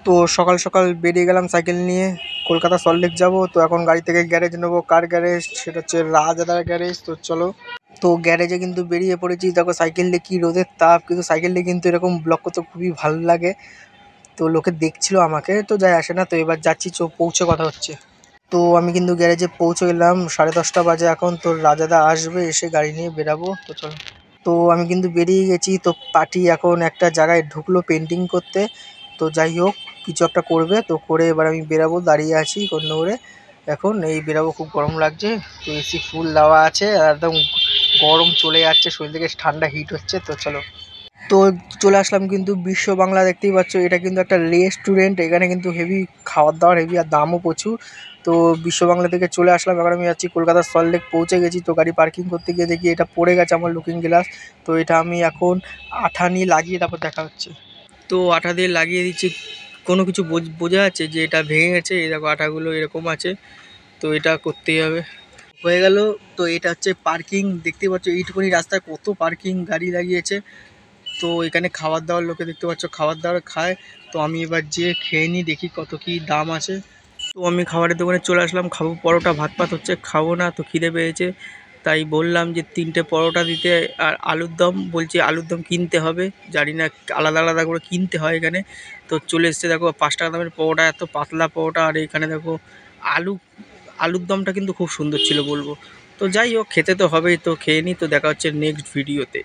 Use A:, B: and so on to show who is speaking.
A: তো সকাল সকাল বেরিয়ে গেলাম সাইকেল নিয়ে, কলকাতা সল্টলেক যাব। তো এখন গাড়ি থেকে গ্যারেজ নেবো। কার গ্যারেজ? সেটা হচ্ছে রাজাদার গ্যারেজ। তো চলো, তো গ্যারেজে কিন্তু বেরিয়ে পড়েছি। দেখো সাইকেল নিয়ে কী রোদের তাপ, কিন্তু সাইকেল নিয়ে কিন্তু এরকম ব্লগ করতে খুবই ভালো লাগে। তো লোকে দেখছিল আমাকে, তো যায় আসে না। তো এবার যাচ্ছি, পৌঁছে কথা হচ্ছে। তো আমি কিন্তু গ্যারেজে পৌঁছে গেলাম, 10:30 বাজে এখন। তো রাজাদা আসবে, এসে গাড়ি নিয়ে বেরাবো। তো চলো, তো আমি কিন্তু বেরিয়ে গেছি। তো পার্টি এখন একটা জায়গায় ঢুকলো পেন্টিং করতে। তো যাই হোক, কিছু একটা করবে। তো করে এবার আমি বেরাবো, দাঁড়িয়ে আছি কর্ণগরে। এখন এই বেরাবো, খুব গরম লাগছে। তো এসি ফুল দেওয়া আছে, আর একদম গরম চলে যাচ্ছে, শরীর থেকে ঠান্ডা হিট হচ্ছে। তো চলো, তো চলে আসলাম কিন্তু বিশ্ব বাংলা। দেখতেই পাচ্ছ, এটা কিন্তু একটা রেস্টুরেন্ট। এখানে কিন্তু হেভি খাবার দাবার হেভি, আর দামও প্রচুর। তো বিশ্ব বাংলা থেকে চলে আসলাম। এবার আমি যাচ্ছি কলকাতার সল্টলেক, পৌঁছে গেছি। তো গাড়ি পার্কিং করতে গিয়ে দেখি এটা পড়ে গেছে, আমার লুকিং গ্লাস। তো এটা আমি এখন আঠা নিয়ে লাগিয়ে তারপর দেখা হচ্ছে। তো আঠা দিয়ে লাগিয়ে দিচ্ছি। কোনো কিছু বোঝা যাচ্ছে যে এটা ভেঙে গেছে। এই দেখো আঠাগুলো এরকম আছে। তো এটা করতেই হবে। হয়ে গেল। তো এটা হচ্ছে পার্কিং। দেখতে পাচ্ছ এইটুকুনি রাস্তায় কত পার্কিং গাড়ি লাগিয়েছে। তো এখানে খাবার দাবার লোকে দেখতে পাচ্ছ খাবার দাবার খায়। তো আমি এবার যেয়ে খেয়ে নিই, দেখি কত কি দাম আছে। তো আমি খাবারের দোকানে চলে আসলাম, খাবো পরোটা। ভাত পাত হচ্ছে, খাবো না, তো খিদে পেয়েছে। তাই বললাম যে 3টে পরোটা দিতে, আর আলুর দম। বলছি আলুর দম কিনতে হবে, জানি না আলাদা আলাদা করে কিনতে হয় এখানে। তো চলে এসছে, দেখো 5 টাকা দামের পরোটা, এত পাতলা পরোটা। আর এখানে দেখো আলু, আলুর দমটা কিন্তু খুব সুন্দর ছিল বলবো। তো যাই হোক, খেতে তো হবেই, তো খেয়ে নিই। তো দেখা হচ্ছে নেক্সট ভিডিওতে।